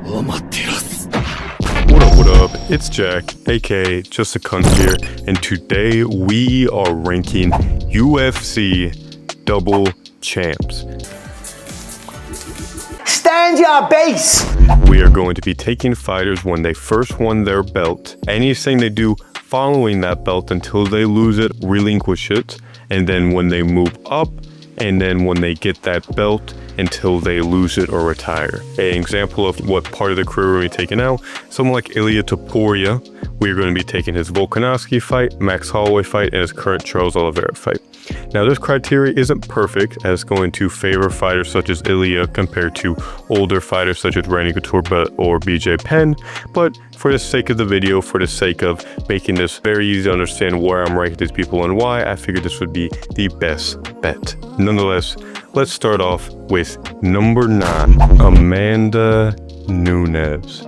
What up, it's Jack, aka Just a Cunt here, and today we are ranking UFC double champs. Stand your base! We are going to be taking fighters when they first won their belt, anything they do following that belt until they lose it, relinquish it, and then when they move up, and then when they get that belt until they lose it or retire. An example of what part of the career we're going to be taking now, someone like Ilia Topuria, we're going to be taking his Volkanovski fight, Max Holloway fight, and his current Charles Oliveira fight. Now this criteria isn't perfect, as it's going to favor fighters such as Ilia compared to older fighters such as Randy Couture or BJ Penn, but for the sake of the video, for the sake of making this very easy to understand where I'm ranking these people and why, I figured this would be the best bet. Nonetheless, let's start off with number 9, Amanda Nunes.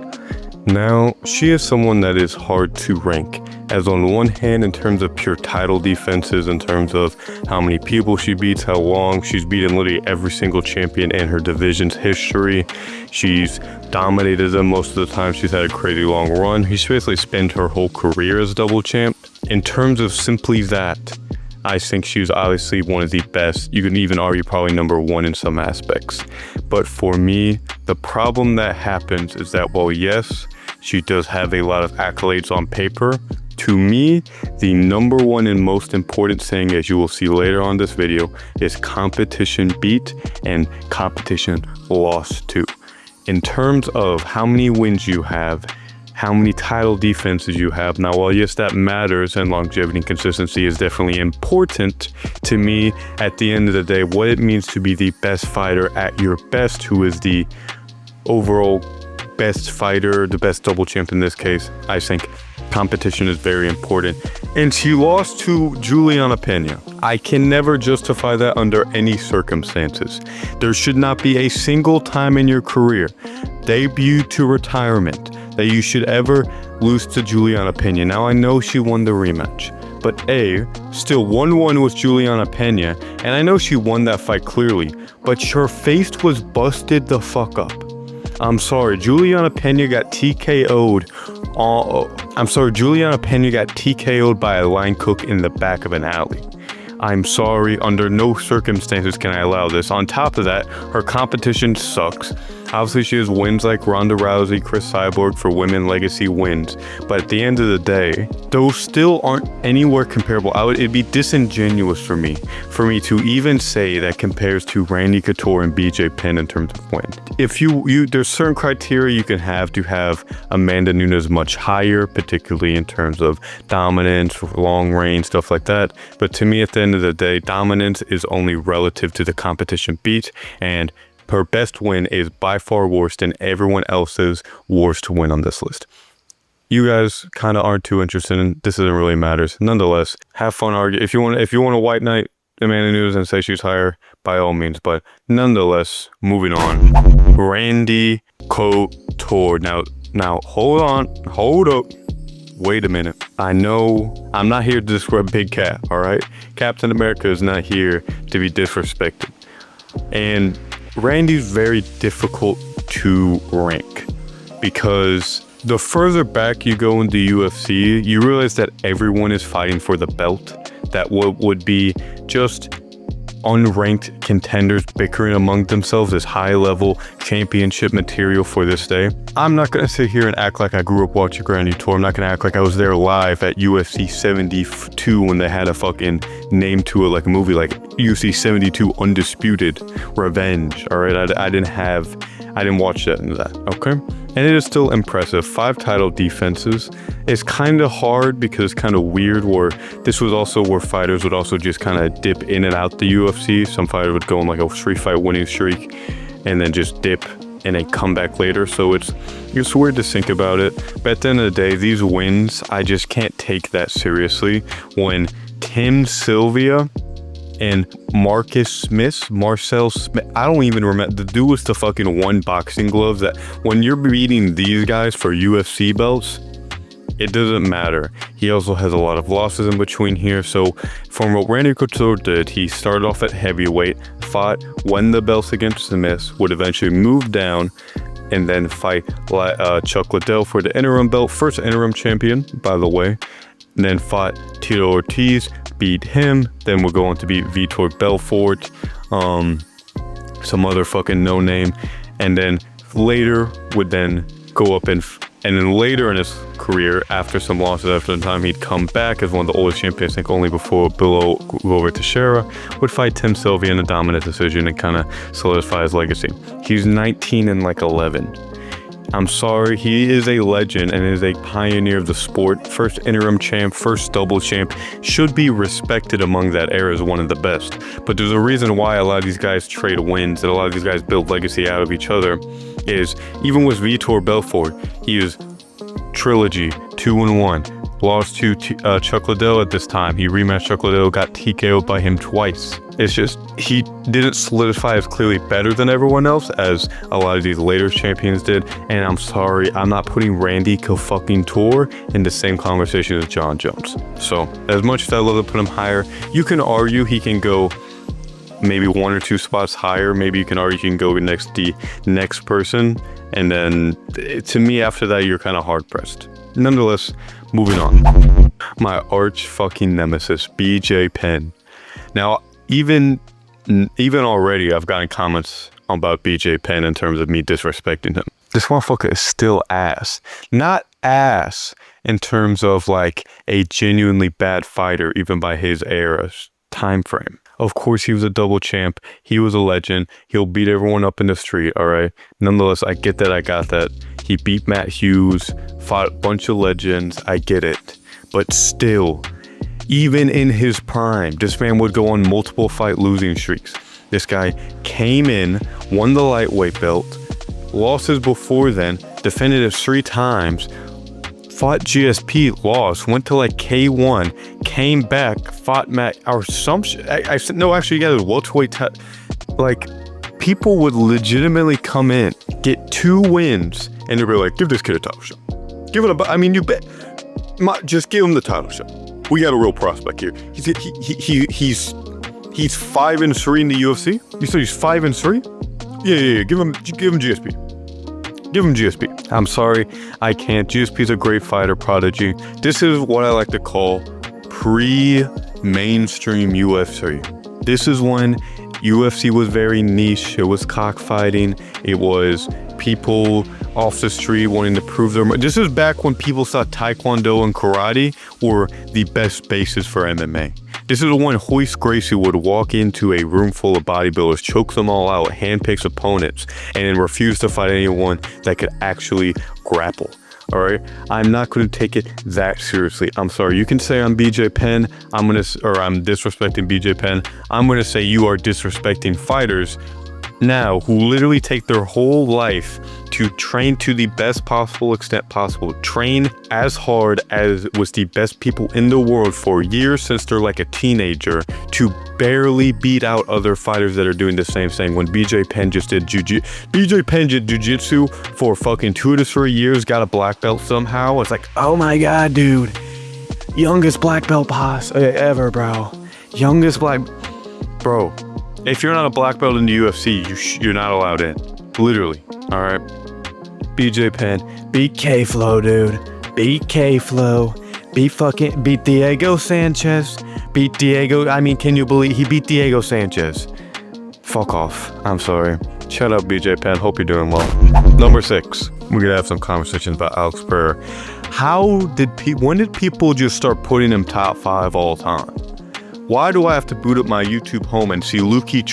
Now, she is someone that is hard to rank, as on one hand, in terms of pure title defenses, in terms of how many people she beats, how long, she's beaten literally every single champion in her division's history. She's dominated them most of the time. She's had a crazy long run. She's basically spent her whole career as double champ. In terms of simply that, I think she's obviously one of the best. You can even argue probably number 1 in some aspects. But for me, the problem that happens is that, well, yes, she does have a lot of accolades on paper. To me, the number 1 and most important thing, as you will see later on this video, is competition beat and competition lost to. In terms of how many wins you have, how many title defenses you have. Now, while yes, that matters, and longevity and consistency is definitely important, to me, at the end of the day, what it means to be the best fighter at your best, who is the overall best fighter, the best double champ in this case, I think competition is very important. And she lost to Juliana Pena. I can never justify that under any circumstances. There should not be a single time in your career, debut to retirement, that you should ever lose to Juliana Pena. Now, I know she won the rematch, but still 1-1 with Juliana Pena, and I know she won that fight clearly, but her face was busted the fuck up. I'm sorry, Juliana Pena got TKO'd. Juliana Pena got TKO'd by a line cook in the back of an alley. I'm sorry, under no circumstances can I allow this. On top of that, her competition sucks. Obviously, she has wins like Ronda Rousey, Chris Cyborg for women legacy wins. But at the end of the day, those still aren't anywhere comparable. It'd be disingenuous for me to even say that compares to Randy Couture and BJ Penn in terms of wins. If there's certain criteria you can have to have Amanda Nunes much higher, particularly in terms of dominance, long range, stuff like that. But to me, at the end of the day, dominance is only relative to the competition beat, and her best win is by far worse than everyone else's worst win on this list. You guys kind of aren't too interested in this. Doesn't really matter. Nonetheless, have fun arguing. If you want to white knight Amanda Nunes and say she's higher, by all means. But nonetheless, moving on. Randy Couture. Now hold up. Wait a minute. I know I'm not here to describe Big Cat. All right, Captain America is not here to be disrespected, and Randy's very difficult to rank because the further back you go in the UFC, you realize that everyone is fighting for the belt. That what would be just unranked contenders bickering among themselves is high-level championship material for this day. I'm not going to sit here and act like I grew up watching Randy Couture. I'm not going to act like I was there live at UFC 72 when they had a fucking name to it, like a movie like UFC 72 Undisputed Revenge. All right, I didn't watch that into that, okay? And it is still impressive. 5 title defenses. It's kind of hard because it's kind of weird where this was also where fighters would also just kind of dip in and out the UFC. Some fighters would go on like a 3-fight winning streak and then just dip and then come back later. So it's weird to think about it. But at the end of the day, these wins, I just can't take that seriously. When Tim Sylvia and Marcel Smith, I don't even remember, the dude with the fucking 1 boxing glove, that when you're beating these guys for UFC belts, it doesn't matter. He also has a lot of losses in between here. So from what Randy Couture did, he started off at heavyweight, fought, won the belts against Smith, would eventually move down, and then fight Chuck Liddell for the interim belt, first interim champion, by the way. And then fought Tito Ortiz, beat him. Then we're going to beat Vitor Belfort, some other fucking no name, and then later would then go up and then later in his career, after some losses after the time, he'd come back as one of the oldest champions, I think only before Bill over Teixeira, would fight Tim Sylvia in a dominant decision and kind of solidify his legacy. He's 19 and like 11. I'm sorry, he is a legend and is a pioneer of the sport. First interim champ, first double champ, should be respected among that era as one of the best. But there's a reason why a lot of these guys trade wins and a lot of these guys build legacy out of each other. Is even with Vitor Belfort, he is trilogy 2-1. Lost to Chuck Liddell at this time. He rematched Chuck Liddell, got TKO'd by him twice. It's just, he didn't solidify as clearly better than everyone else as a lot of these later champions did. And I'm sorry, I'm not putting Randy Couture in the same conversation as Jon Jones. So as much as I love to put him higher, you can argue he can go maybe 1 or 2 spots higher. Maybe you can argue he can go next the next person. And then to me, after that, you're kind of hard pressed. Nonetheless, moving on. My arch fucking nemesis, BJ Penn. Now, even already, I've gotten comments about BJ Penn in terms of me disrespecting him. This motherfucker is still ass. Not ass in terms of like a genuinely bad fighter, even by his era's time frame. Of course, he was a double champ. He was a legend. He'll beat everyone up in the street, all right? Nonetheless, I get that. I got that. He beat Matt Hughes, fought a bunch of legends. I get it. But still, even in his prime, this man would go on multiple fight losing streaks. This guy came in, won the lightweight belt, losses before then, defended it 3 times, fought GSP, lost, went to like K1, came back, fought Matt, or some I said, no, actually, yeah, it was welterweight, like, people would legitimately come in, get 2 wins, and they'd be like, give this kid a title shot. Give it a, I mean, you bet, just give him the title shot. We got a real prospect here. He's 5-3 in the UFC. You said he's 5-3? Yeah. Give him GSP. Give him GSP. I'm sorry, I can't. GSP's a great fighter, prodigy. This is what I like to call pre-mainstream UFC. This is when UFC was very niche. It was cockfighting. It was people off the street wanting to prove their... This is back when people thought Taekwondo and Karate were the best basis for MMA. This is when Royce Gracie would walk into a room full of bodybuilders, choke them all out, handpicks opponents, and then refuse to fight anyone that could actually grapple. All right, I'm not going to take it that seriously. I'm sorry. You can say I'm BJ Penn. I'm disrespecting BJ Penn. I'm going to say you are disrespecting fighters now who literally take their whole life to train to the best possible extent possible, train as hard as was the best people in the world for years since they're like a teenager to barely beat out other fighters that are doing the same thing. When BJ Penn just did jiu-jitsu for fucking 2 to 3 years, got a black belt somehow. It's like, oh my god, dude, youngest black belt boss ever, bro. Youngest black, bro. If you're not a black belt in the UFC, you're not allowed in. Literally. All right. BJ Penn. Beat K-Flow, dude. Beat K-Flow. Beat Diego Sanchez. Can you believe he beat Diego Sanchez? Fuck off. I'm sorry. Shut up, BJ Penn. Hope you're doing well. Number 6. We're going to have some conversations about Alex Pereira. When did people just start putting him top 5 all time? Why do I have to boot up my YouTube home and see Lukey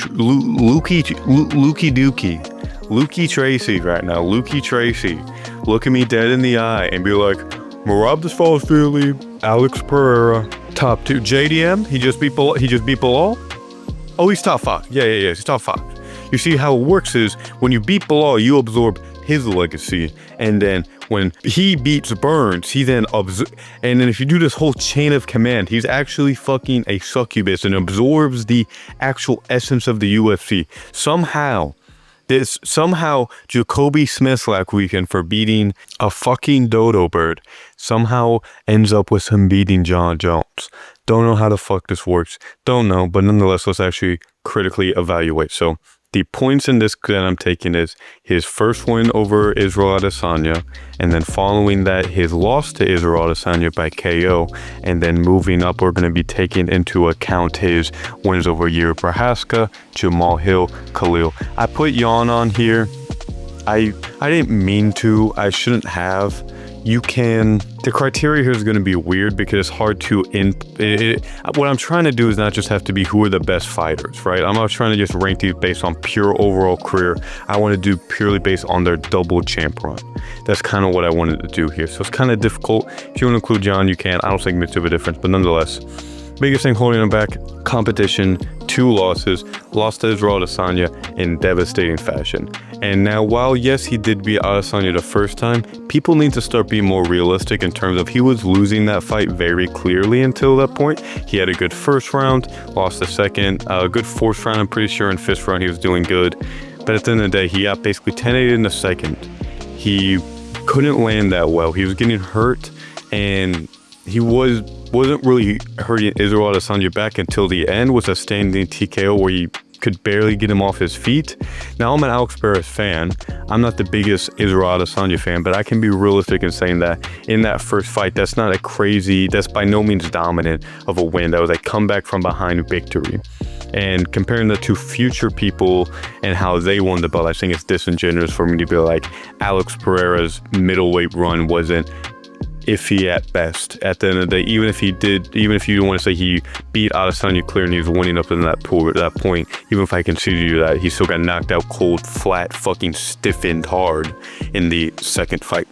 Tracy right now? Lukey Tracy look at me dead in the eye and be like, Merab Dvalishvili, Alex Pereira, top 2. JDM, he just beat Bilal. Oh, he's top 5. Yeah, he's top 5. You see how it works is when you beat Bilal, you absorb his legacy, and then when he beats Burns, he then and then if you do this whole chain of command, he's actually fucking a succubus and absorbs the actual essence of the UFC. Somehow Jacoby Smith last weekend for beating a fucking dodo bird somehow ends up with him beating Jon Jones. Don't know how the fuck this works. Don't know, but nonetheless, let's actually critically evaluate. So The points in this that I'm taking is his first win over Israel Adesanya, and then following that, his loss to Israel Adesanya by KO, and then moving up, we're going to be taking into account his wins over Yuri Prochazka, Jamal Hill, Khalil. I put Jan on here. I didn't mean to. I shouldn't have. The criteria here is going to be weird because it's hard to what I'm trying to do is not just have to be who are the best fighters, right? I'm not trying to just rank these based on pure overall career. I want to do purely based on their double champ run. That's kind of what I wanted to do here. So it's kind of difficult. If you want to include Jon, you can. I don't think it makes a bit of a difference, but nonetheless, biggest thing holding him back, competition, 2 losses, lost to Israel Adesanya in devastating fashion. And now, while yes, he did beat Adesanya the first time, people need to start being more realistic in terms of he was losing that fight very clearly until that point. He had a good first round, lost the second, a good fourth round, I'm pretty sure in fifth round he was doing good. But at the end of the day, he got basically 10-8 in the second. He couldn't land that well. He was getting hurt, and he wasn't really hurting Israel Adesanya back until the end with a standing TKO where he could barely get him off his feet. Now, I'm an Alex Pereira fan. I'm not the biggest Israel Adesanya fan, but I can be realistic in saying that in that first fight, that's by no means dominant of a win. That was a comeback from behind victory. And comparing the two future people and how they won the belt, I think it's disingenuous for me to be like, Alex Pereira's middleweight run wasn't iffy at best. At the end of the day, even if you want to say he beat Adesanya clear and he was winning up in that pool at that point, even if I consider you that, he still got knocked out cold, flat, fucking stiffened hard in the second fight.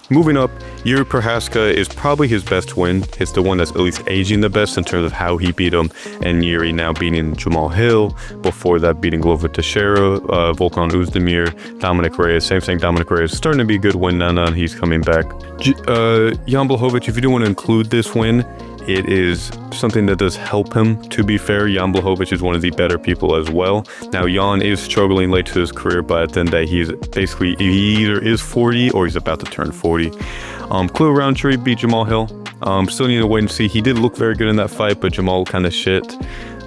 Moving up, Yuri Prochazka is probably his best win. It's the one that's at least aging the best in terms of how he beat him, and Yuri now beating Jamal Hill, before that beating Glover Teixeira, Volkan Oezdemir, Dominic Reyes. Same thing, Dominic Reyes starting to be a good win now that he's coming back. Jan Blachowicz, if you do want to include this win, it is something that does help him. To be fair, Jan Blachowicz is one of the better people as well. Now, Jan is struggling late to his career, but at the end of the day, he either is 40 or he's about to turn 40. Khalil Roundtree beat Jamal Hill. Still need to wait and see. He did look very good in that fight, but Jamal kind of shit.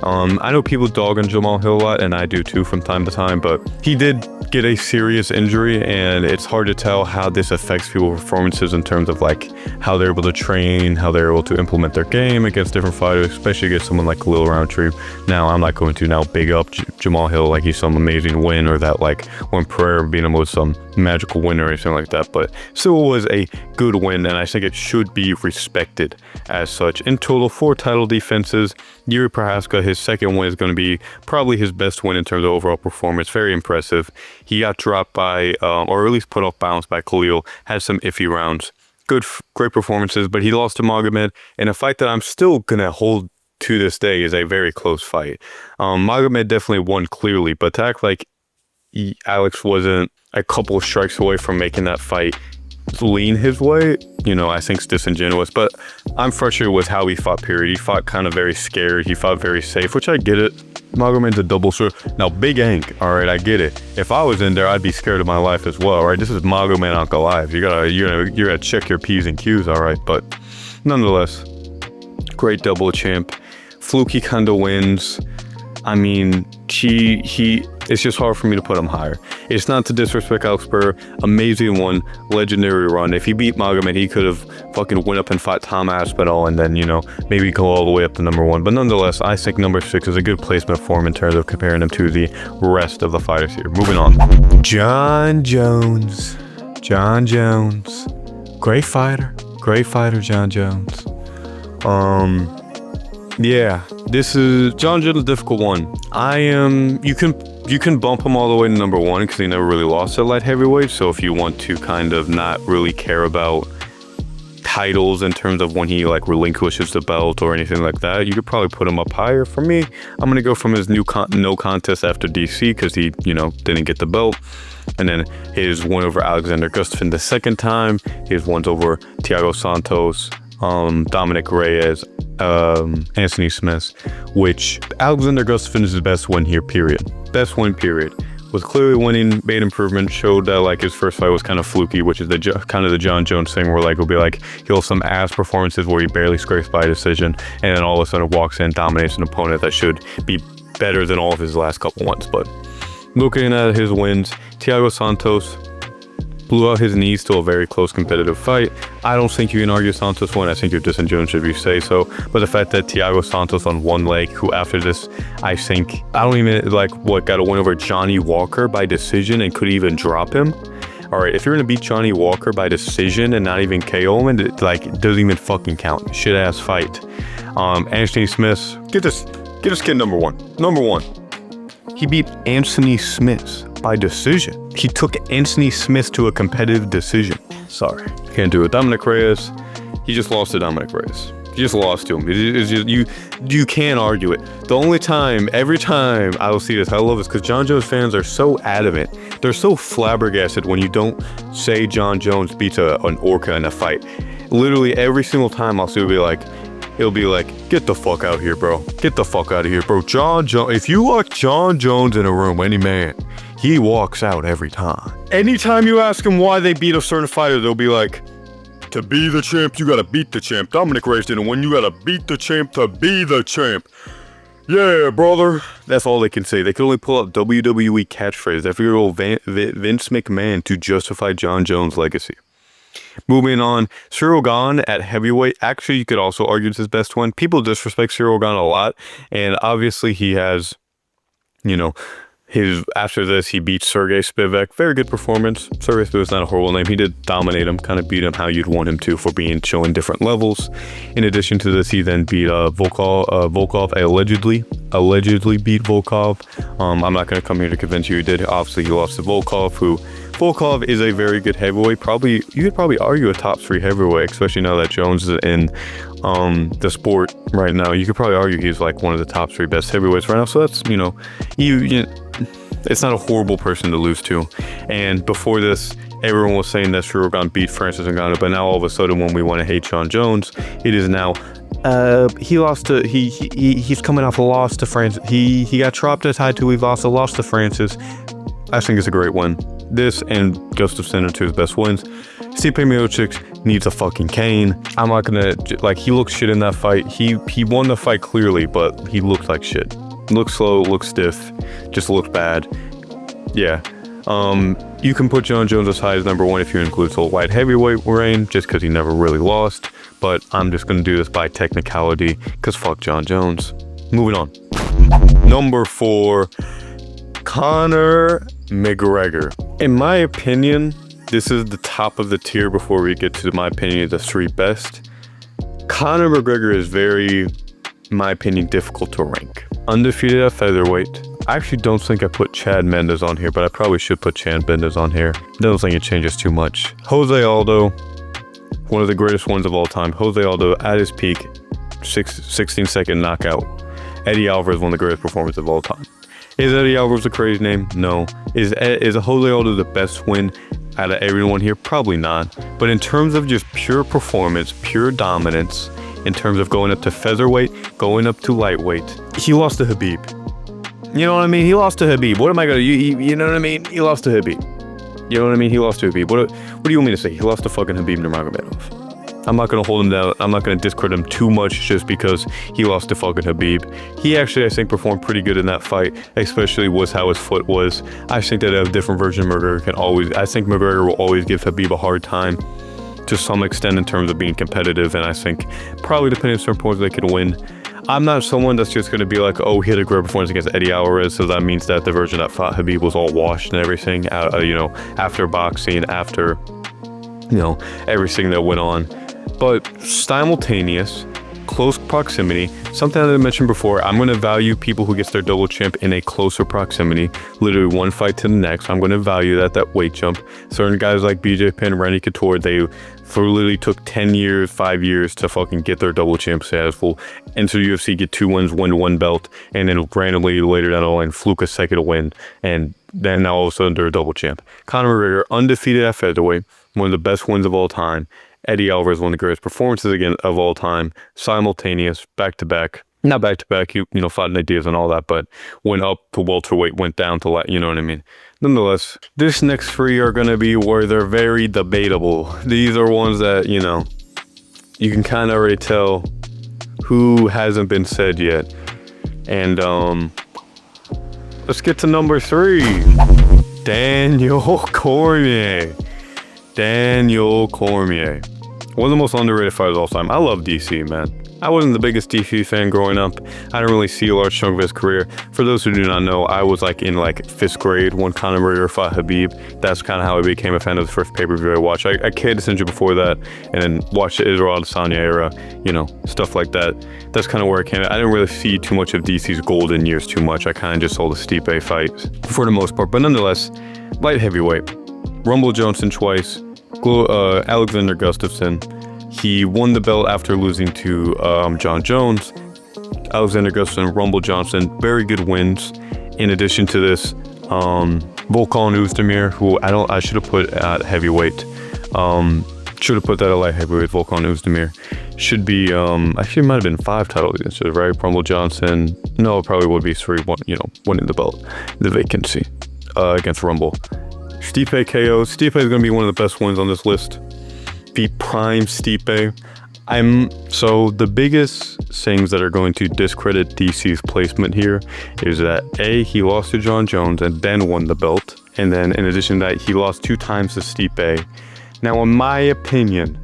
I know people dog on Jamal Hill a lot, and I do too from time to time, but he did get a serious injury, and it's hard to tell how this affects people's performances in terms of like how they're able to train, how they're able to implement their game against different fighters, especially against someone like Khalil Roundtree. Now, I'm not going to now big up Jamal Hill like he's some amazing win, or that like when Pereira beat him was some magical win or anything like that, but still was a good win, and I think it should be respected as such. In total, 4 title defenses. Yuri Prochazka, his second win is going to be probably his best win in terms of overall performance. Very impressive. He got dropped by, or at least put off balance by Khalil, had some iffy rounds. Great performances, but he lost to Magomed in a fight that I'm still going to hold to this day is a very close fight. Magomed definitely won clearly, but to act like Alex wasn't a couple of strikes away from making that fight lean his way, I think it's disingenuous. But I'm frustrated with how he fought, period. He fought kind of very scared. He fought very safe, which I get it. Magomed's a double sword. Now, Big Ank, all right, I get it. If I was in there, I'd be scared of my life as well, right? This is Magomed Ankalaev. You gotta check your P's and Q's, all right? But nonetheless, great double champ. Fluky kind of wins. I mean, it's just hard for me to put him higher. It's not to disrespect Alex Pereira. Amazing one, legendary run. If he beat Magomed, he could have fucking went up and fought Tom Aspinall and then, maybe go all the way up to number 1. But nonetheless, I think number 6 is a good placement for him in terms of comparing him to the rest of the fighters here. Moving on. Jon Jones. Great fighter, Jon Jones. Yeah, this is Jon Jones, a difficult one. You can bump him all the way to number 1 because he never really lost at light heavyweight. So if you want to kind of not really care about titles in terms of when he like relinquishes the belt or anything like that, you could probably put him up higher. For me, I'm gonna go from his no contest after DC because he didn't get the belt, and then his win over Alexander Gustafsson the second time, his ones over Thiago Santos, Dominic Reyes, Anthony Smith, which Alexander Gustafsson is his best win here, period. Best win, period. Was clearly winning, made improvement, showed that like his first fight was kind of fluky, which is kind of the Jon Jones thing where like it'll be like he'll have some ass performances where he barely scrapes by a decision, and then all of a sudden walks in, dominates an opponent that should be better than all of his last couple ones. But Looking at his wins, Thiago Santos blew out his knees to a very close competitive fight. I don't think you can argue Santos won. I think you're disingenuous if you say so. But the fact that Thiago Santos on one leg, who after this, I don't even got a win over Johnny Walker by decision and could even drop him. All right, if you're gonna beat Johnny Walker by decision and not even KO him, it doesn't even fucking count. Shit ass fight. Anthony Smith, get this kid number one. Number one. He beat Anthony Smith by decision. He took Anthony Smith to a competitive decision. Sorry, can't do it. Dominic Reyes, he just lost to Dominic Reyes. He just lost to him. It's just, you can't argue it. Every time I will see this, I love this because Jon Jones fans are so adamant. They're so flabbergasted when you don't say Jon Jones beats an orca in a fight. Literally every single time I'll see it'll be like, get the fuck out here, bro. Get the fuck out of here, bro. Jon Jones, if you lock Jon Jones in a room, any man, he walks out every time. Anytime you ask him why they beat a certain fighter, they'll be like, to be the champ, you gotta beat the champ. Dominic Reyes didn't win. You gotta beat the champ to be the champ. Yeah, brother. That's all they can say. They can only pull up WWE catchphrase. They figure old Vince McMahon to justify Jon Jones' legacy. Moving on, Ciryl Gane at heavyweight. Actually, you could also argue it's his best win. People disrespect Ciryl Gane a lot, and obviously he has, after this, he beat Sergey Spivak. Very good performance. Sergey Spivak's not a horrible name. He did dominate him, kind of beat him how you'd want him to for showing different levels. In addition to this, he then beat Volkov. Allegedly beat Volkov. I'm not going to come here to convince you he did. Obviously, he lost to Volkov, Volkov is a very good heavyweight. You could probably argue a top 3 heavyweight, especially now that Jones is in the sport right now. You could probably argue he's one of the top 3 best heavyweights right now. So that's, it's not a horrible person to lose to. And before this, everyone was saying that Ciryl Gane beat Francis Ngannou, but now all of a sudden when we want to hate Jon Jones, it is now he's coming off a loss to Francis. He got dropped at Tai Tu. He lost to Francis. I think it's a great win. This and Gustafsson are 2 of his best wins. Stipe Miocic needs a fucking cane. I'm not gonna he looked shit in that fight. He won the fight clearly, but he looked like shit. Looked slow, looked stiff, just looked bad. Yeah. You can put Jon Jones as high as number 1 if you include the light heavyweight reign, just because he never really lost. But I'm just gonna do this by technicality, because fuck Jon Jones. Moving on. Number 4, Conor McGregor. In my opinion, this is the top of the tier before we get to my opinion of the 3 best. Conor McGregor is very, in my opinion, difficult to rank. Undefeated at featherweight. I actually don't think I put Chad Mendes on here, but I probably should put Chad Mendes on here. Don't think it changes too much. Jose Aldo, one of the greatest ones of all time. Jose Aldo at his peak, 16-second knockout. Eddie Alvarez, one of the greatest performers of all time. Is Eddie Alvarez a crazy name? No. Is Jose Aldo the best win out of everyone here? Probably not. But in terms of just pure performance, pure dominance, in terms of going up to featherweight, going up to lightweight, he lost to Khabib. You know what I mean? He lost to Khabib. What am I gonna? You know what I mean? He lost to Khabib. You know what I mean? He lost to Khabib. What do you want me to say? He lost to fucking Khabib Nurmagomedov. I'm not going to hold him down. I'm not going to discredit him too much just because he lost to fucking Khabib. He actually, I think, performed pretty good in that fight, especially was how his foot was. I think that a different version of McGregor I think McGregor will always give Khabib a hard time to some extent in terms of being competitive, and I think probably depending on certain points they could win. I'm not someone that's just going to be like, oh, he had a great performance against Eddie Alvarez, so that means that the version that fought Khabib was all washed and everything, after boxing, after, everything that went on. But simultaneous, close proximity, something that I mentioned before, I'm going to value people who gets their double champ in a closer proximity, literally one fight to the next. I'm going to value that weight jump. Certain guys like BJ Penn, Randy Couture, they literally took 10 years, 5 years to fucking get their double champ status. Full enter the UFC, get 2 wins, win 1 belt, and then randomly later down the line fluke a second win, and then now all of a sudden they're a double champ. Conor McGregor, undefeated at featherweight, one of the best wins of all time. Eddie Alvarez, one of the greatest performances again of all time. Simultaneous, back-to-back. Not back-to-back, fought Nate Diaz and all that, but went up to welterweight, went down to light, you know what I mean? Nonetheless, this next 3 are going to be where they're very debatable. These are ones that, you can kind of already tell who hasn't been said yet. And Let's get to number 3. Daniel Cormier. Daniel Cormier. One of the most underrated fighters of all time. I love DC, man. I wasn't the biggest DC fan growing up. I didn't really see a large chunk of his career. For those who do not know, I was like in like 5th grade when Conor McGregor fought Habib. That's kind of how I became a fan of the first pay-per-view I watched. I cared essentially before that, and then watched the Israel Adesanya era, you know, stuff like that. That's kind of where it came. I didn't really see too much of DC's golden years too much. I kind of just saw the Stipe fights for the most part. But nonetheless, light heavyweight. Rumble Johnson twice. Alexander Gustafsson. He won the belt after losing to Jon Jones. Alexander Gustafsson, Rumble Johnson, very good wins. In addition to this, Volkan Oezdemir, who I should have put at heavyweight. Should have put that at light heavyweight. Volkan Oezdemir should be actually it might have been 5 titles against it, right? Rumble Johnson, no, it probably would be 3. Winning the belt, the vacancy against Rumble. Stipe KO. Stipe is going to be one of the best wins on this list. The prime Stipe. So the biggest things that are going to discredit DC's placement here is that A, he lost to Jon Jones and then won the belt, and then in addition to that, he lost 2 times to Stipe. Now, in my opinion,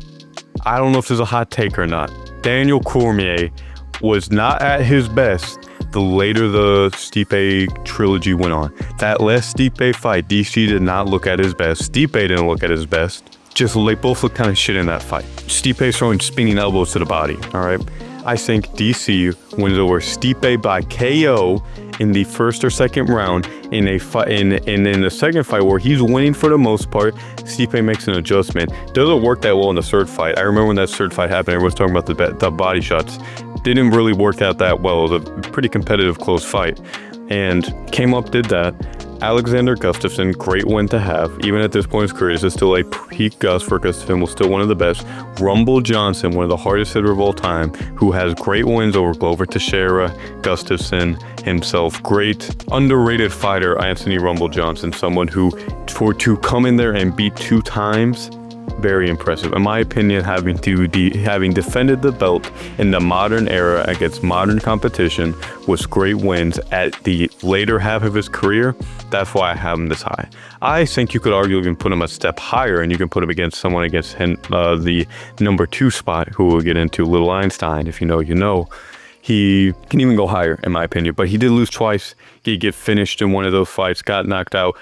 I don't know if this is a hot take or not, Daniel Cormier was not at his best the later the Stipe trilogy went on. That last Stipe fight, DC did not look at his best. Stipe didn't look at his best. Just they both look kind of shit in that fight. Stipe throwing spinning elbows to the body. All right, I think DC wins over Stipe by KO in the first or second round in a fight. In the second fight where he's winning for the most part, Stipe makes an adjustment. Doesn't work that well in the third fight. I remember when that third fight happened, everyone's talking about the body shots. Didn't really work out that well. It was a pretty competitive, close fight, and came up, did that. Alexander Gustafsson, great win to have. Even at this point in his career, this is still a peak Gus for Gustafsson, was still one of the best. Rumble Johnson, one of the hardest hitter of all time, who has great wins over Glover Teixeira, Gustafsson himself. Great, underrated fighter, Anthony Rumble Johnson, someone who, to come in there and beat 2 times, very impressive. In my opinion, having defended the belt in the modern era against modern competition with great wins at the later half of his career, that's why I have him this high. I think you could argue even put him a step higher, and you can put him against someone against him, the number 2 spot, who we'll get into, Little Einstein. If you know, you know. He can even go higher, in my opinion, but he did lose twice. He get finished in one of those fights, got knocked out,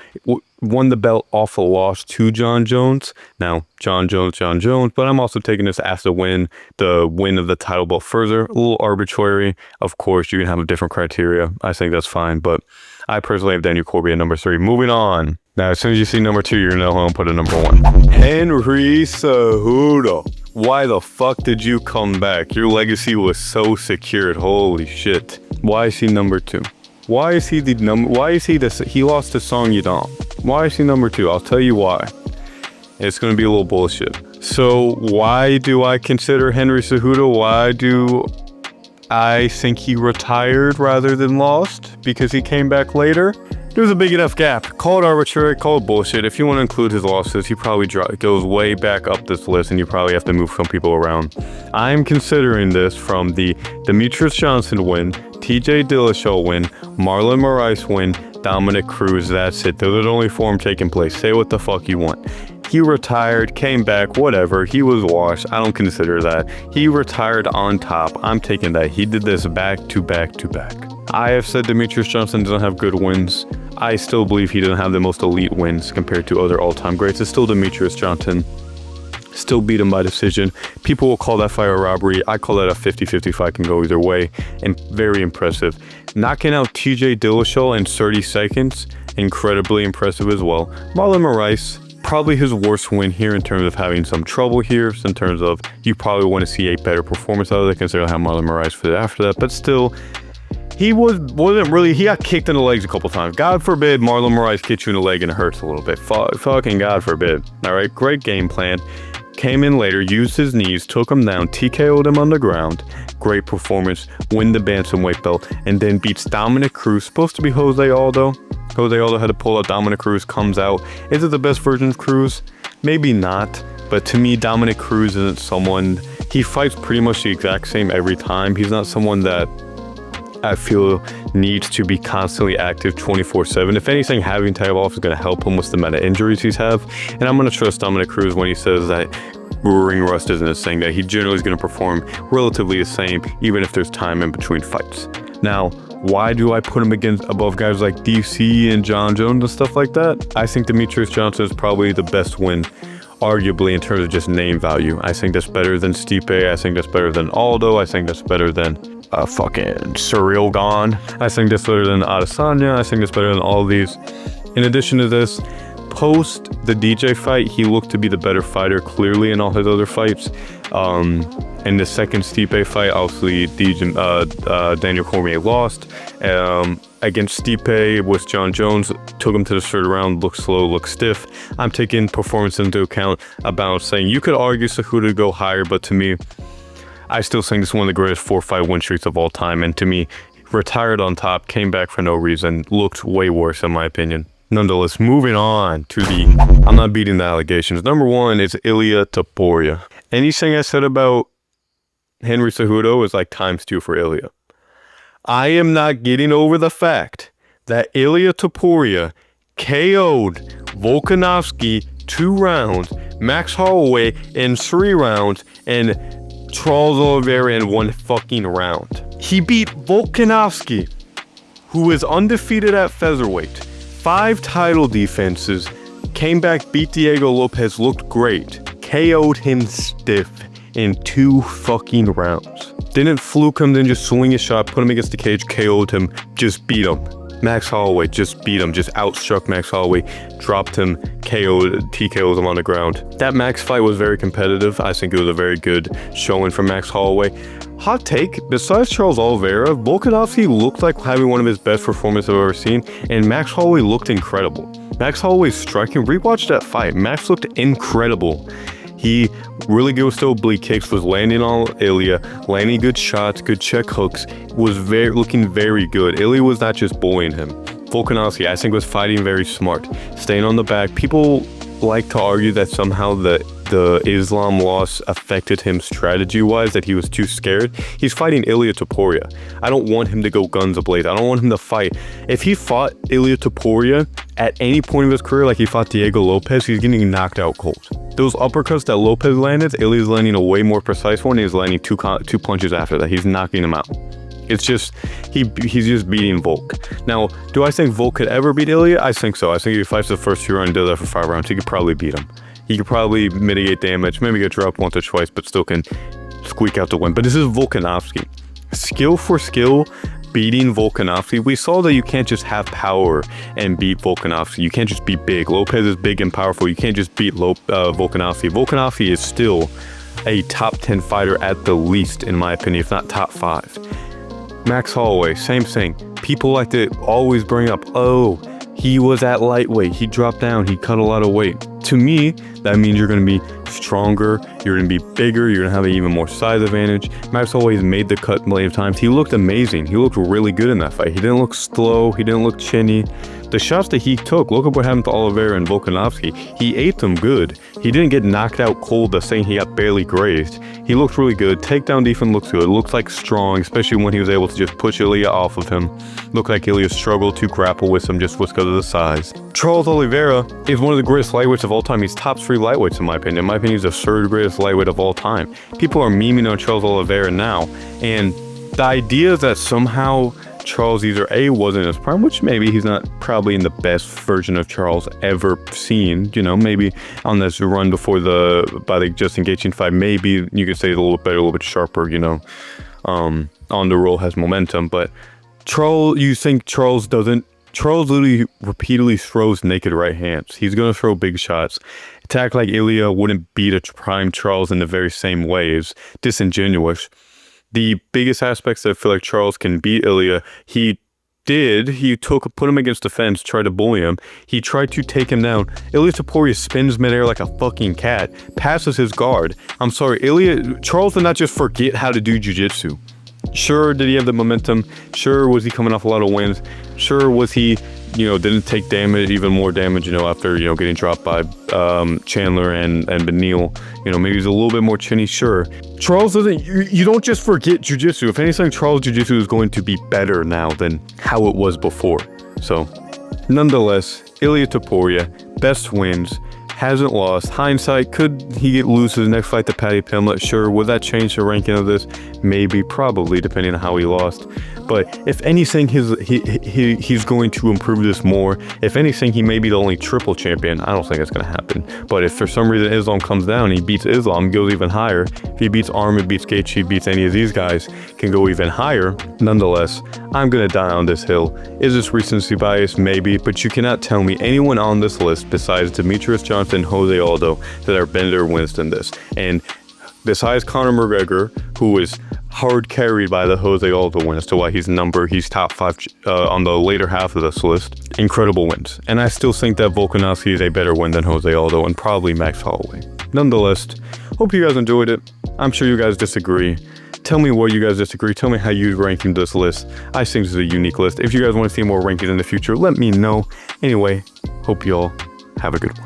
won the belt off a loss to Jon Jones. Now, Jon Jones, but I'm also taking this as the win of the title belt further. A little arbitrary. Of course, you can have a different criteria. I think that's fine, but I personally have Daniel Cormier at number 3. Moving on. Now, as soon as you see number 2, you're going to know who I'm put at number 1. Henry Cejudo. Why the fuck did you come back? Your legacy was so secured. Holy shit. Why is he number 2? Why is he the number? Why is he this? He lost to Song Yadong. Why is he number 2? I'll tell you why. It's going to be a little bullshit. So why do I consider Henry Cejudo? Why do I think he retired rather than lost? Because he came back later? There's a big enough gap. Call it arbitrary, call it bullshit. If you want to include his losses, he probably goes way back up this list, and you probably have to move some people around. I'm considering this from the Demetrius Johnson win, TJ Dillashaw win, Marlon Moraes win, Dominic Cruz. That's it. Those are the only 4 taking place. Say what the fuck you want. He retired, came back, whatever. He was washed. I don't consider that. He retired on top. I'm taking that. He did this back to back to back. I have said Demetrius Johnson doesn't have good wins. I still believe he doesn't have the most elite wins compared to other all-time greats. It's still Demetrius Johnson. Still beat him by decision. People will call that fight a robbery. I call that a 50-50 fight, can go either way. And very impressive. Knocking out TJ Dillashaw in 30 seconds, incredibly impressive as well. Marlon Moraes, probably his worst win here in terms of having some trouble here, in terms of you probably want to see a better performance out of it, considering how Marlon Moraes fit after that. But still, he got kicked in the legs a couple times. God forbid Marlon Moraes kicks you in the leg and it hurts a little bit. Fucking God forbid. All right, great game plan. Came in later, used his knees, took him down, TKO'd him on the ground. Great performance, win the bantamweight belt, and then beats Dominic Cruz. Supposed to be Jose Aldo. Jose Aldo had to pull out. Dominic Cruz comes out. Is it the best version of Cruz? Maybe not. But to me, Dominic Cruz isn't someone... He fights pretty much the exact same every time. He's not someone that... I feel needs to be constantly active 24/7. If anything, having time off is going to help him with the amount of injuries he's have. And I'm going to trust Dominic Cruz when he says that ring rust isn't a thing, that he generally is going to perform relatively the same, even if there's time in between fights. Now, why do I put him above guys like DC and Jon Jones and stuff like that? I think Demetrius Johnson is probably the best win, arguably, in terms of just name value. I think that's better than Stipe. I think that's better than Aldo. I think that's better than fucking Cyril Gane. I think that's better than Adesanya. I think that's better than all of these. In addition to this, post the DJ fight, he looked to be the better fighter clearly in all his other fights. In the second Stipe fight, obviously Daniel Cormier lost. Against Stipe with Jon Jones, took him to the third round, looked slow, looked stiff. I'm taking performance into account about saying you could argue Cejudo to go higher, but to me, I still think this is one of the greatest 4-5 win streaks of all time. And to me, retired on top, came back for no reason, looked way worse in my opinion. Nonetheless, moving on to I'm not beating the allegations. Number one is Ilia Topuria. Anything I said about Henry Cejudo is like ×2 for Ilia. I am not getting over the fact that Ilia Topuria KO'd Volkanovski 2 rounds, Max Holloway in 3 rounds, and Charles Oliveira in 1 fucking round. He beat Volkanovski, who is undefeated at featherweight. 5 title defenses, came back, beat Diego Lopez, looked great, KO'd him stiff in 2 fucking rounds. Didn't fluke him, didn't just swing a shot, put him against the cage, KO'd him, just beat him. Max Holloway just beat him, just outstruck Max Holloway, dropped him, TKO'd him on the ground. That Max fight was very competitive. I think it was a very good showing from Max Holloway. Hot take, besides Charles Oliveira, Volkanovski looked like having one of his best performances I've ever seen, and Max Holloway looked incredible. Max Holloway's striking, rewatch that fight, Max looked incredible. He really good with the oblique kicks, was landing on Ilia, landing good shots, good check hooks, was looking very good. Ilia was not just bullying him. Volkanovski, I think, was fighting very smart, staying on the back. People like to argue that somehow the Islam loss affected him strategy-wise, that he was too scared. He's fighting Ilia Topuria. I don't want him to go guns ablaze. I don't want him to fight. If he fought Ilia Topuria at any point of his career like he fought Diego Lopez, he's getting knocked out cold. Those uppercuts that Lopez landed, Ilia's landing a way more precise one. He's landing two punches after that. He's knocking him out. It's just, he's just beating Volk. Now, do I think Volk could ever beat Ilia? I think so. I think if he fights the first 2 rounds and does that for 5 rounds, he could probably beat him. He could probably mitigate damage, maybe get dropped once or twice, but still can squeak out the win. But this is Volkanovski. Skill for skill, beating Volkanovski. We saw that you can't just have power and beat Volkanovski. You can't just be big. Lopez is big and powerful. You can't just beat Volkanovski. Volkanovski is still a top 10 fighter at the least, in my opinion, if not top 5. Max Holloway, same thing. People like to always bring up, oh, he was at lightweight, he dropped down, he cut a lot of weight. To me, that means you're going to be stronger, you're going to be bigger, you're going to have an even more size advantage. Max Holloway made the cut plenty of times. He looked amazing. He looked really good in that fight. He didn't look slow, he didn't look chinny. The shots that he took, look at what happened to Oliveira and Volkanovski. He ate them good. He didn't get knocked out cold, the saying he got barely grazed. He looked really good. Takedown defense looks good. Looks like strong, especially when he was able to just push Ilia off of him. Looked like Ilia struggled to grapple with him just because of the size. Charles Oliveira is one of the greatest lightweights of all time. He's top 3 lightweights in my opinion. In my opinion, he's the 3rd greatest lightweight of all time. People are memeing on Charles Oliveira now, and the idea that somehow Charles either A, wasn't his prime, which maybe he's not probably in the best version of Charles ever seen, you know, maybe on this run before by the Justin Gaethje fight, maybe you could say he's a little bit better, a little bit sharper, you know, on the roll, has momentum. But Charles, you think Charles doesn't? Charles literally repeatedly throws naked right hands. He's going to throw big shots. To act like Ilia wouldn't beat a prime Charles in the very same way is disingenuous. The biggest aspects that I feel like Charles can beat Ilia, he put him against the fence, tried to bully him. He tried to take him down. Ilia Topuria spins midair like a fucking cat, passes his guard. I'm sorry, Charles did not just forget how to do jiu-jitsu. Sure, did he have the momentum? Sure, was he coming off a lot of wins? Sure, was he didn't take damage, even more damage, after, getting dropped by Chandler and Beneil. Maybe he's a little bit more chinny, sure. Charles doesn't, you don't just forget jiu-jitsu. If anything, Charles jiu-jitsu is going to be better now than how it was before. So, nonetheless, Ilia Topuria, best wins, hasn't lost. Hindsight, could he lose his next fight to Paddy Pimblett? Sure. Would that change the ranking of this? Maybe, probably, depending on how he lost. But if anything, he's going to improve this more. If anything, he may be the only triple champion. I don't think it's going to happen. But if for some reason Islam comes down, he beats Islam, goes even higher. If he beats Arman, beats Gaethje, beats any of these guys, can go even higher. Nonetheless, I'm going to die on this hill. Is this recency bias? Maybe. But you cannot tell me anyone on this list besides Demetrius Johnson, Jose Aldo, that are better wins than this. And besides Conor McGregor, who is hard carried by the Jose Aldo win as to why he's top 5 on the later half of this list. Incredible wins. And I still think that Volkanovski is a better win than Jose Aldo and probably Max Holloway. Nonetheless, hope you guys enjoyed it. I'm sure you guys disagree. Tell me what you guys disagree. Tell me how you ranking this list. I think this is a unique list. If you guys want to see more rankings in the future, let me know. Anyway, hope you all have a good one.